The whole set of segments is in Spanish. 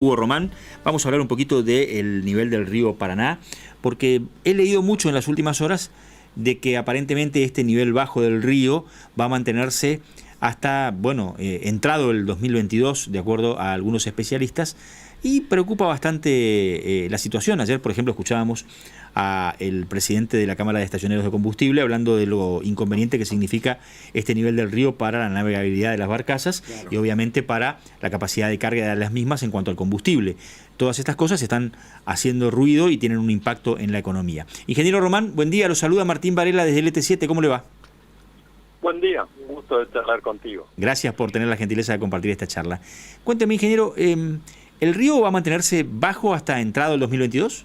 Hugo Román, vamos a hablar un poquito del nivel del río Paraná, porque he leído mucho en las últimas horas de que aparentemente este nivel bajo del río va a mantenerse hasta, entrado el 2022, de acuerdo a algunos especialistas, y preocupa bastante la situación. Ayer, por ejemplo, escuchábamos a el presidente de la Cámara de Estacioneros de Combustible hablando de lo inconveniente que significa este nivel del río para la navegabilidad de las barcazas, claro, y obviamente para la capacidad de carga de las mismas en cuanto al combustible. Todas estas cosas están haciendo ruido y tienen un impacto en la economía. Ingeniero Román, buen día, lo saluda Martín Varela desde LT7, ¿cómo le va? Buen día, un gusto de charlar contigo. Gracias por tener la gentileza de compartir esta charla. Cuénteme, ingeniero, ¿el río va a mantenerse bajo hasta entrado el 2022?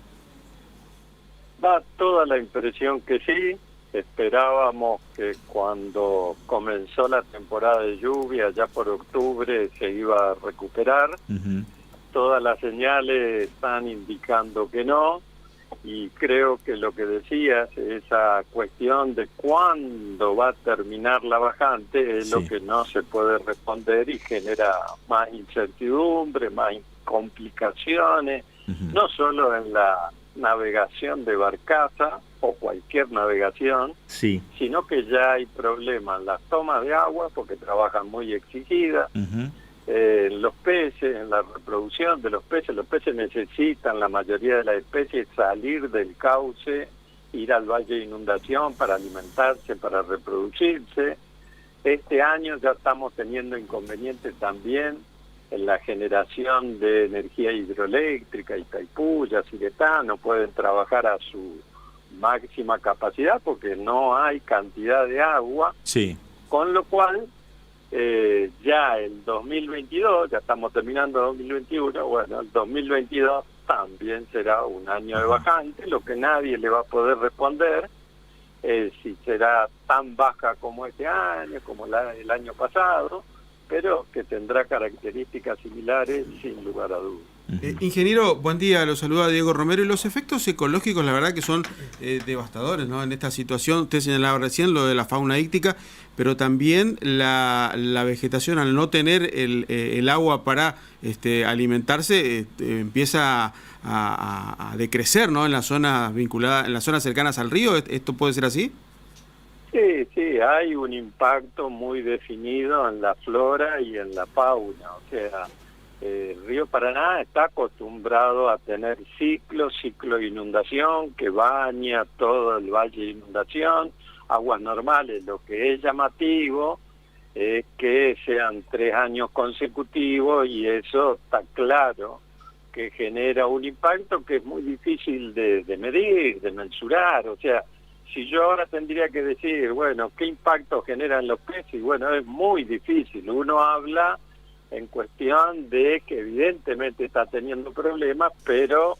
Da toda la impresión que sí. Esperábamos que cuando comenzó la temporada de lluvia, ya por octubre, se iba a recuperar. Todas las señales están indicando que no. Y creo que lo que decías, esa cuestión de cuándo va a terminar la bajante, es lo que no se puede responder y genera más incertidumbre, más complicaciones, no solo en la navegación de barcaza o cualquier navegación, sino que ya hay problemas en las tomas de agua porque trabajan muy exigidas, los peces, en la reproducción de los peces necesitan, la mayoría de las especies, salir del cauce, ir al valle de inundación para alimentarse, para reproducirse. Este año ya estamos teniendo inconvenientes también en la generación de energía hidroeléctrica. Itaipú, Yacyretá no pueden trabajar a su máxima capacidad porque no hay cantidad de agua, con lo cual ya el 2022, ya estamos terminando 2021, bueno, el 2022 también será un año de bajante. Lo que nadie le va a poder responder es si será tan baja como este año, como el año pasado, pero que tendrá características similares sin lugar a dudas. Ingeniero, buen día, lo saluda Diego Romero. Y los efectos ecológicos, la verdad que son devastadores, ¿no? En esta situación, usted señalaba recién lo de la fauna íctica, pero también la vegetación, al no tener el agua para alimentarse, empieza a decrecer, ¿no? En las zonas vinculadas, en las zonas cercanas al río. ¿Esto puede ser así? Sí, hay un impacto muy definido en la flora y en la fauna. O sea, el río Paraná está acostumbrado a tener ciclo de inundación que baña todo el valle de inundación, aguas normales. Lo que es llamativo es que sean 3 años consecutivos, y eso está claro que genera un impacto que es muy difícil de medir, de mensurar. O sea, si yo ahora tendría que decir, bueno, ¿qué impacto generan los peces? Bueno, es muy difícil. Uno habla en cuestión de que evidentemente está teniendo problemas, pero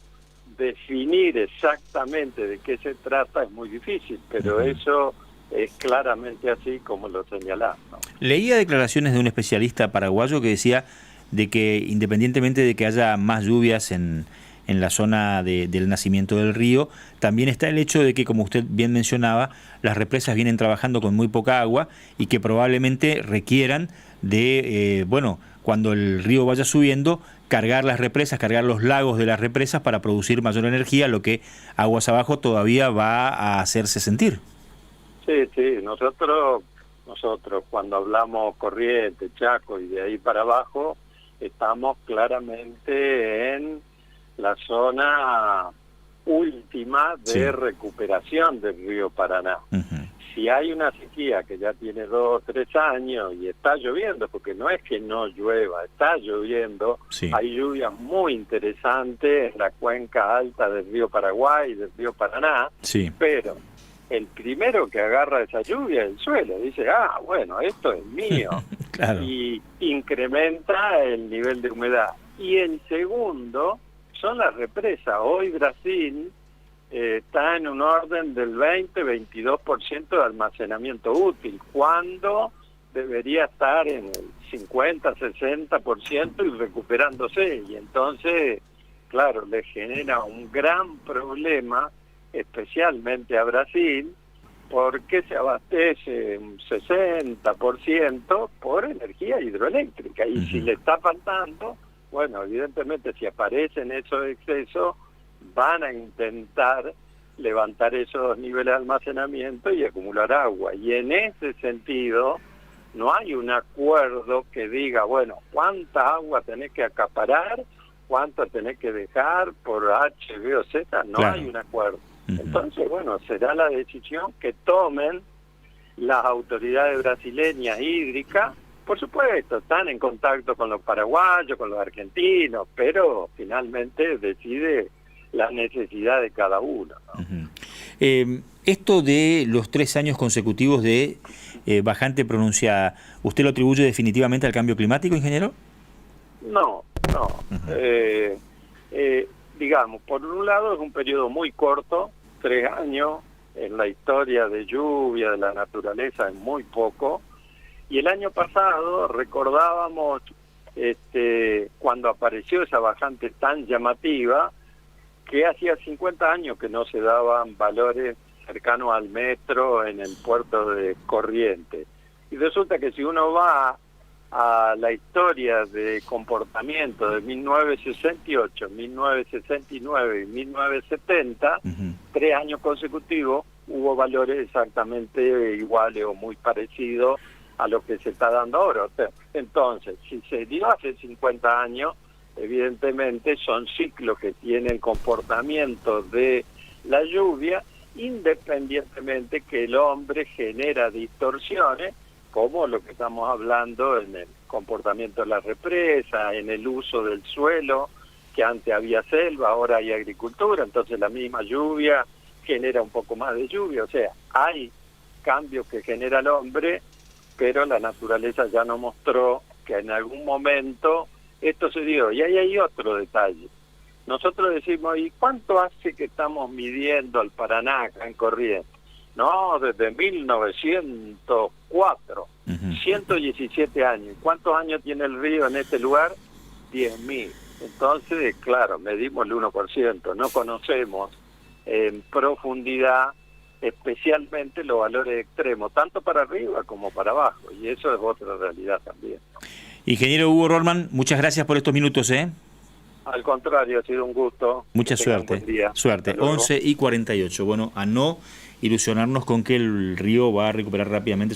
definir exactamente de qué se trata es muy difícil, pero eso es claramente así como lo señalás, ¿no? Leía declaraciones de un especialista paraguayo que decía de que independientemente de que haya más lluvias en la zona del nacimiento del río, también está el hecho de que, como usted bien mencionaba, las represas vienen trabajando con muy poca agua y que probablemente requieran de, cuando el río vaya subiendo, cargar las represas, cargar los lagos de las represas para producir mayor energía, lo que aguas abajo todavía va a hacerse sentir. Sí, nosotros cuando hablamos Corrientes, Chaco y de ahí para abajo, estamos claramente en la zona última de recuperación del río Paraná. Si hay una sequía que ya tiene 2 o 3 años y está lloviendo, porque no es que no llueva, está lloviendo, hay lluvias muy interesantes en la cuenca alta del río Paraguay y del río Paraná, pero el primero que agarra esa lluvia es el suelo, dice, bueno, esto es mío, y incrementa el nivel de humedad. Y el segundo son las represas. Hoy Brasil está en un orden del 20-22% de almacenamiento útil, cuando debería estar en el 50-60% y recuperándose. Y entonces, claro, le genera un gran problema, especialmente a Brasil, porque se abastece un 60% por energía hidroeléctrica, y si le está faltando, Bueno, evidentemente si aparecen esos excesos, van a intentar levantar esos niveles de almacenamiento y acumular agua. Y en ese sentido, no hay un acuerdo que diga, bueno, cuánta agua tenés que acaparar, cuánto tenés que dejar por H, B o Z, no Claro. hay un acuerdo. Entonces, bueno, será la decisión que tomen las autoridades brasileñas hídricas. Por supuesto, están en contacto con los paraguayos, con los argentinos, pero finalmente decide la necesidad de cada uno, ¿no? Esto de los 3 años consecutivos de bajante pronunciada, ¿usted lo atribuye definitivamente al cambio climático, ingeniero? No. Digamos, por un lado es un periodo muy corto, 3 años, en la historia de lluvia, de la naturaleza es muy poco, y el año pasado recordábamos cuando apareció esa bajante tan llamativa, que hacía 50 años que no se daban valores cercanos al metro en el puerto de Corrientes. Y resulta que si uno va a la historia de comportamiento de 1968, 1969 y 1970, 3 años consecutivos hubo valores exactamente iguales o muy parecidos a lo que se está dando ahora. Entonces, si se dio hace 50 años, evidentemente son ciclos que tienen comportamiento de la lluvia, independientemente que el hombre genera distorsiones, como lo que estamos hablando en el comportamiento de la represa, en el uso del suelo, que antes había selva, ahora hay agricultura, entonces la misma lluvia genera un poco más de lluvia. O sea, hay cambios que genera el hombre, pero la naturaleza ya nos mostró que en algún momento esto se dio. Y ahí hay otro detalle. Nosotros decimos, ¿y cuánto hace que estamos midiendo al Paraná acá en Corrientes? No, desde 1904, 117 años. ¿Cuántos años tiene el río en este lugar? 10.000. Entonces, claro, medimos el 1%, no conocemos en profundidad especialmente los valores extremos, tanto para arriba como para abajo, y eso es otra realidad también, ¿no? Ingeniero Hugo Rohrmann, muchas gracias por estos minutos, ¿eh? Al contrario, ha sido un gusto. Mucha Que tengan un suerte. buen día. Suerte. Hasta luego. 11:48. Bueno, a no ilusionarnos con que el río va a recuperar rápidamente